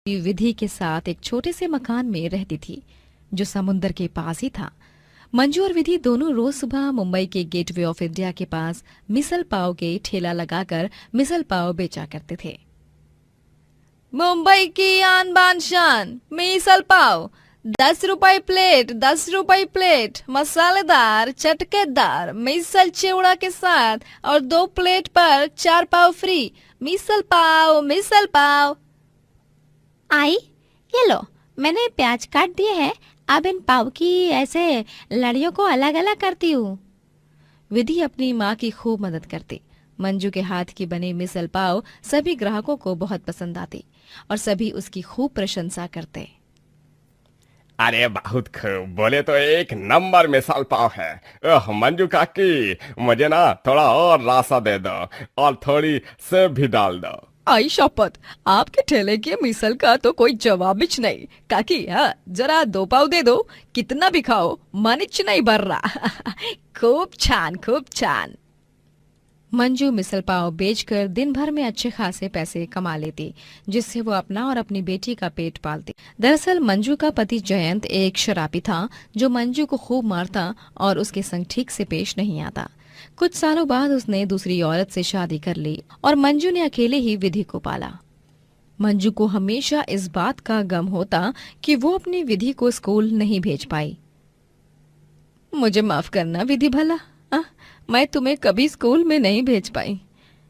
विधि के साथ एक छोटे से मकान में रहती थी जो समुद्र के पास ही था। मंजू और विधि दोनों रोज सुबह मुंबई के गेटवे ऑफ इंडिया के पास मिसल पाव के ठेला लगाकर मिसल पाव बेचा करते थे। मुंबई की आन बान शान मिसल पाव, 10 रुपए प्लेट, 10 रुपए प्लेट, मसालेदार चटकेदार मिसल चिवड़ा के साथ और 2 प्लेट पर 4 पाव फ्री। मिसल पाव, मिसल पाव। आई, ये लो, मैंने प्याज काट दिए हैं। अब इन पाव की ऐसे लड़ियों को अलग अलग करती हूँ। विधि अपनी माँ की खूब मदद करती। मंजू के हाथ की बनी मिसल पाव सभी ग्राहकों को बहुत पसंद आती और सभी उसकी खूब प्रशंसा करते। अरे बहुत खूब, बोले तो एक नंबर मिसाल पाव है। ओह मंजू काकी, मुझे ना थोड़ा और रासा दे दो और थोड़ी सेब भी डाल दो। आई शपथ, आपके ठेले के मिसल का तो कोई जवाब ही नहीं। काकी, हाँ जरा 2 पाव दे दो, कितना भी खाओ मन नहीं भर रहा। खूब छान, खूब छान। मंजू मिसल पाव बेचकर दिन भर में अच्छे खासे पैसे कमा लेती, जिससे वो अपना और अपनी बेटी का पेट पालती। दरअसल मंजू का पति जयंत एक शराबी था जो मंजू को खूब मारता और उसके संग ठीक से पेश नहीं आता। कुछ सालों बाद उसने दूसरी औरत से शादी कर ली और मंजू ने अकेले ही विधि को पाला। मंजू को हमेशा इस बात का गम होता कि वो अपनी विधि को स्कूल नहीं भेज पाई। मुझे माफ करना विधि भला, मैं तुम्हें कभी स्कूल में नहीं भेज पाई,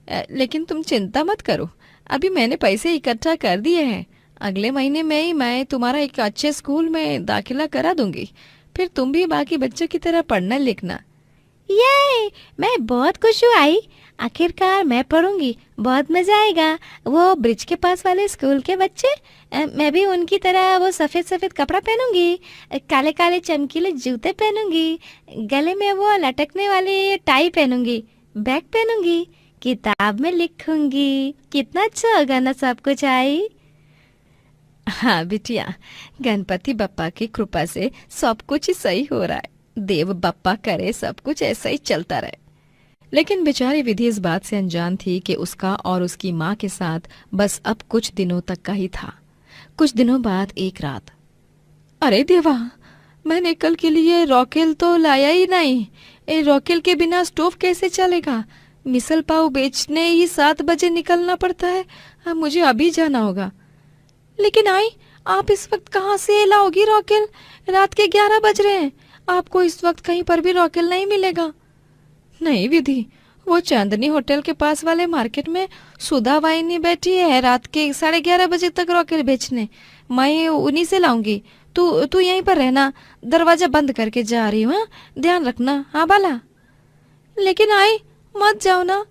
लेकिन तुम चिंता मत करो, अभी मैंने पैसे इकट्ठा कर दिए हैं। अगले महीने में ही मैं तुम्हारा एक अच्छे स्कूल में दाखिला करा दूंगी, फिर तुम भी बाकी बच्चों की तरह पढ़ना लिखना। ये मैं बहुत खुश हूँ आई, आखिरकार मैं पढ़ूंगी, बहुत मजा आएगा। वो ब्रिज के पास वाले स्कूल के बच्चे, मैं भी उनकी तरह वो सफेद सफेद कपड़ा पहनूंगी, काले काले चमकीले जूते पहनूंगी, गले में वो लटकने वाली टाई पहनूंगी, बैग पहनूंगी, किताब में लिखूंगी। कितना अच्छा होगा ना सब कुछ आई। हाँ बिटिया, गणपति बप्पा की कृपा से सब कुछ ही सही हो रहा है। देव बप्पा करे सब कुछ ऐसा ही चलता रहे। लेकिन बेचारी विधि इस बात से अनजान थी कि उसका और उसकी माँ के साथ बस अब कुछ दिनों तक का ही था। कुछ दिनों बाद एक रात, अरे देवा, मैंने कल के लिए रॉकेल तो लाया ही नहीं। रॉकेल के बिना स्टोव कैसे चलेगा? मिसल पाव बेचने ही 7 बजे निकलना पड़ता है। मुझे अभी जाना होगा। लेकिन आई, आप इस वक्त कहाँ से लाओगी रॉकेल? रात के 11 बज रहे हैं, आपको इस वक्त कहीं पर भी रॉकेल नहीं मिलेगा। नहीं विधि, वो चांदनी होटल के पास वाले मार्केट में सुधा वाहिनी बैठी है रात के 11:30 बजे तक रॉकेल बेचने। मैं उन्हीं से लाऊंगी। तू यहीं पर रहना, दरवाजा बंद करके जा रही हूँ, ध्यान रखना। हाँ बाला। लेकिन आई, मत जाओ ना।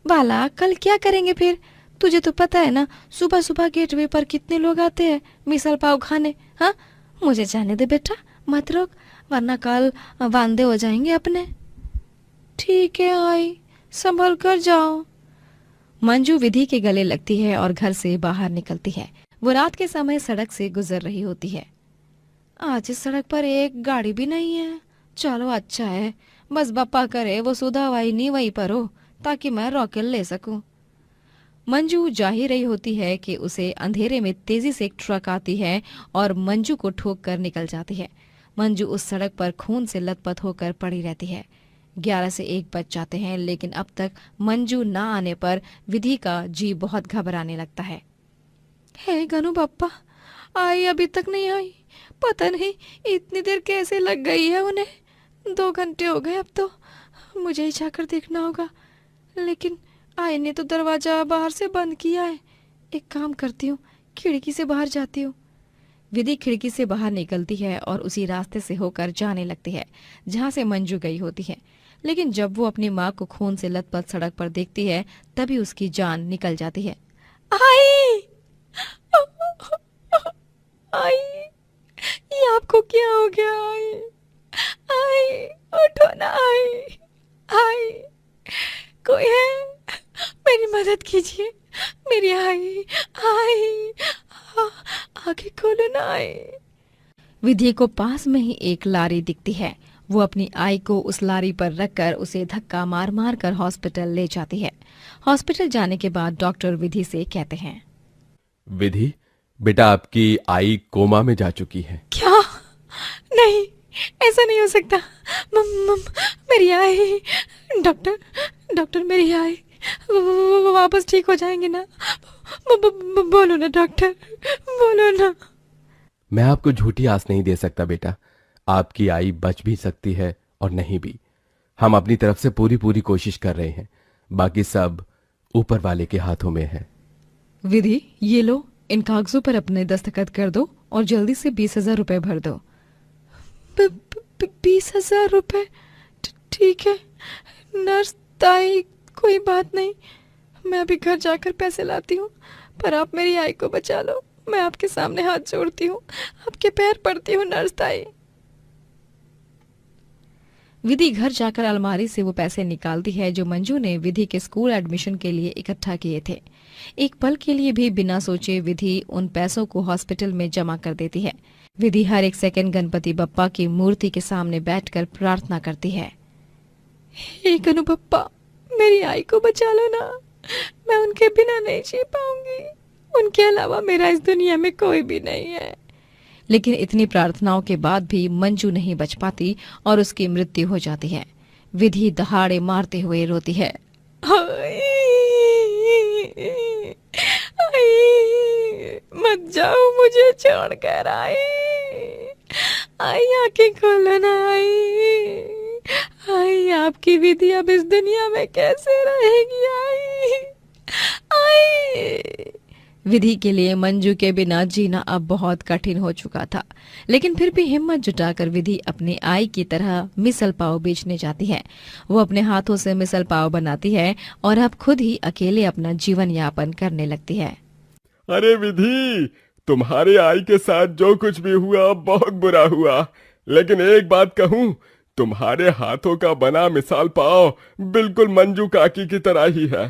बाला, कल क्या करेंगे फिर? तुझे तो पता है ना, सुबह सुबह गेटवे पर कितने लोग आते हैं मिसल पाव खाने। हाँ, मुझे जाने दे बेटा, मत रोक, वरना कल वांदे हो जाएंगे अपने। ठीक है आई, संभल कर जाओ। मंजू विधि के गले लगती है और घर से बाहर निकलती है। वो रात के समय सड़क से गुजर रही होती है। आज इस सड़क पर एक गाड़ी भी नहीं है। चलो अच्छा है, बस बप्पा करे वो सुधा वाहिनी वहीं पर हो ताकि मैं रॉकेल ले सकूं। मंजू जा ही रही होती है कि उसे अंधेरे में तेजी से एक ट्रक आती है और मंजू को ठोक कर निकल जाती है। मंजू उस सड़क पर खून से लथपथ होकर पड़ी रहती है। 11 से 1 बज जाते हैं, लेकिन अब तक मंजू ना आने पर विधि का जी बहुत घबराने लगता है। हे गनु बप्पा, आई अभी तक नहीं आई। पता नहीं इतनी देर कैसे लग गई है उन्हें। 2 घंटे हो गए अब तो। मुझे ही जाकर देखना होगा। लेकिन आई ने तो दरवाजा बाहर से बंद किया है। एक काम करती हूँ, खिड़की से बाहर जाती हूँ। विधि खिड़की से बाहर निकलती है और उसी रास्ते से होकर जाने लगती है जहाँ से मंजू गई होती है। लेकिन जब वो अपनी माँ को खून से लथपथ सड़क पर देखती है, तभी उसकी जान निकल जाती है। आई! आई! ये आपको क्या हो गया? आई! आई! उठो ना आई! आई! कोई है? मेरी मदद कीजिए, मेरी आई! आई! आगे खोलो ना आई! विधि को पास में ही एक लारी दिखती है। वो अपनी आई को उस लारी पर रखकर उसे धक्का मार मार कर हॉस्पिटल ले जाती है। हॉस्पिटल जाने के बाद डॉक्टर विधि से कहते हैं, विधि, बेटा आपकी आई कोमा में जा चुकी है। क्या? नहीं, ऐसा नहीं हो सकता। मेरी आई, डॉक्टर, डॉक्टर मेरी आई वो वापस ठीक हो जाएंगे ना? बोलो ना डॉक्टर, बोलो ना। मैं आपको झूठी आस नहीं दे सकता बेटा। आपकी आई बच भी सकती है और नहीं भी। हम अपनी तरफ से पूरी कोशिश कर रहे हैं। बाकी सब ऊपर वाले के हाथों में है। विधि, ये लो, इन कागजों पर अपने दस्तखत कर दो और जल्दी से 20,000 रुपए भर दो। 20,000 रुपए? ठीक है नर्स ताई, कोई बात नहीं, मैं अभी घर जाकर पैसे लाती हूँ, पर आप मेरी आई को बचा लो। मैं आपके सामने हाथ जोड़ती हूँ, आपके पैर पड़ती हूँ नर्स ताई। विधि घर जाकर अलमारी से वो पैसे निकालती है जो मंजू ने विधि के स्कूल एडमिशन के लिए इकट्ठा किए थे। एक पल के लिए भी बिना सोचे विधि उन पैसों को हॉस्पिटल में जमा कर देती है। विधि हर एक सेकंड गणपति बप्पा की मूर्ति के सामने बैठकर प्रार्थना करती है, हे गणु बप्पा, मेरी आई को बचा लो ना, मैं उनके बिना नहीं जी पाऊंगी, उनके अलावा मेरा इस दुनिया में कोई भी नहीं है। लेकिन इतनी प्रार्थनाओं के बाद भी मंजू नहीं बच पाती और उसकी मृत्यु हो जाती है। विधि दहाड़े मारते हुए रोती है, मत जाओ मुझे छोड़कर, आई आंखें खोलो ना, आई आपकी विधि अब इस दुनिया में कैसे रहेगी? आई विधि के लिए मंजू के बिना जीना अब बहुत कठिन हो चुका था, लेकिन फिर भी हिम्मत जुटाकर विधि अपनी आई की तरह मिसल पाव बेचने जाती है। वो अपने हाथों से मिसल पाव बनाती है और अब खुद ही अकेले अपना जीवन यापन करने लगती है। अरे विधि, तुम्हारे आई के साथ जो कुछ भी हुआ बहुत बुरा हुआ, लेकिन एक बात कहूं, तुम्हारे हाथों का बना मिसाल पाव बिल्कुल मंजू काकी की तरह ही है।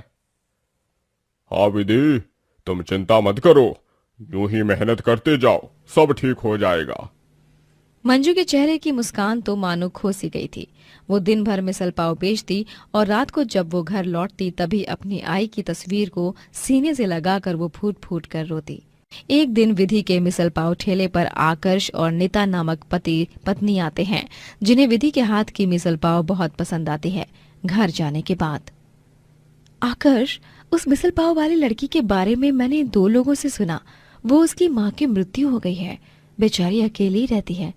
हाँ विधि, तुम चिंता मत करो, यूं ही मेहनत करते जाओ, सब ठीक हो जाएगा। मंजू के चेहरे की मुस्कान तो मानो खो सी गई थी। वो दिन भर मिसल पाव बेचती और रात को जब वो घर लौटती तभी अपनी आई की तस्वीर को सीने से लगाकर वो फूट फूट कर रोती। एक दिन विधि के मिसल पाव ठेले पर आकर्ष और नीता नामक पति पत्नी आते हैं, जिन्हें विधि के हाथ की मिसल पाव बहुत पसंद आती है। घर जाने के बाद, आकर्ष, उस मिसल पाव वाली लड़की के बारे में मैंने 2 लोगों से सुना। वो उसकी माँ की मृत्यु हो गई है, बेचारी अकेली रहती है।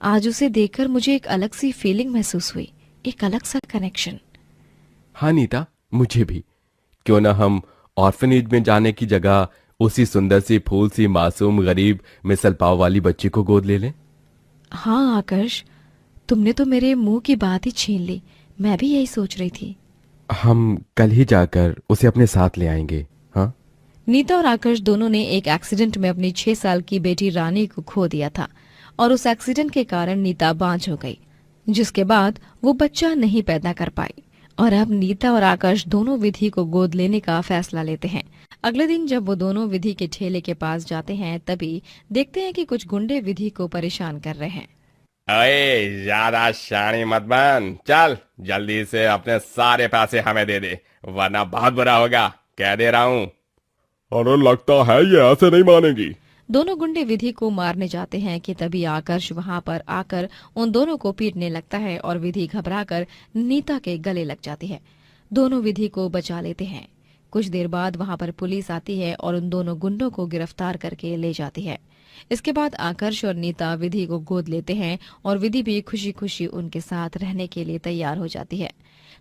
आज उसे देखकर मुझे एक अलग सी फीलिंग महसूस हुई, एक अलग सा कनेक्शन। हाँ नीता, मुझे भी। क्यों ना हम ऑर्फनेज में जाने की जगह उसी सुंदर सी फूल सी मासूम गरीब मिसल पाव वाली बच्ची को गोद ले लें। हाँ आकर्ष, तुमने तो मेरे मुंह की बात ही छीन ली। मैं भी यही सोच रही थी। हम कल ही जाकर उसे अपने साथ ले आएंगे। हाँ, नीता और आकर्ष दोनों ने एक एक्सीडेंट में अपनी 6 साल की बेटी रानी को खो दिया था और उस एक्सीडेंट के कारण नीता बांझ हो गई, जिसके बाद वो बच्चा नहीं पैदा कर पाई। और अब नीता और आकर्ष दोनों विधि को गोद लेने का फैसला लेते हैं। अगले दिन जब वो दोनों विधि के ठेले के पास जाते हैं तभी देखते हैं कि कुछ गुंडे विधि को परेशान कर रहे हैं। अरे ज्यादा शानी मत बन, चल जल्दी से अपने सारे पैसे हमें दे दे, वरना बहुत बुरा होगा, कह दे रहा हूँ। अरे लगता है ये ऐसे नहीं मानेगी। दोनों गुंडे विधि को मारने जाते हैं कि तभी आकर्ष वहां पर आकर उन दोनों को पीटने लगता है और विधि घबराकर नीता के गले लग जाती है। दोनों विधि को बचा लेते हैं। कुछ देर बाद वहां पर पुलिस आती है और उन दोनों गुंडों को गिरफ्तार करके ले जाती है। इसके बाद आकर्ष और नीता विधि को गोद लेते हैं और विधि भी खुशी खुशी उनके साथ रहने के लिए तैयार हो जाती है।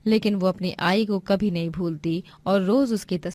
लेकिन वो अपनी आई को कभी नहीं भूलती और रोज उसकी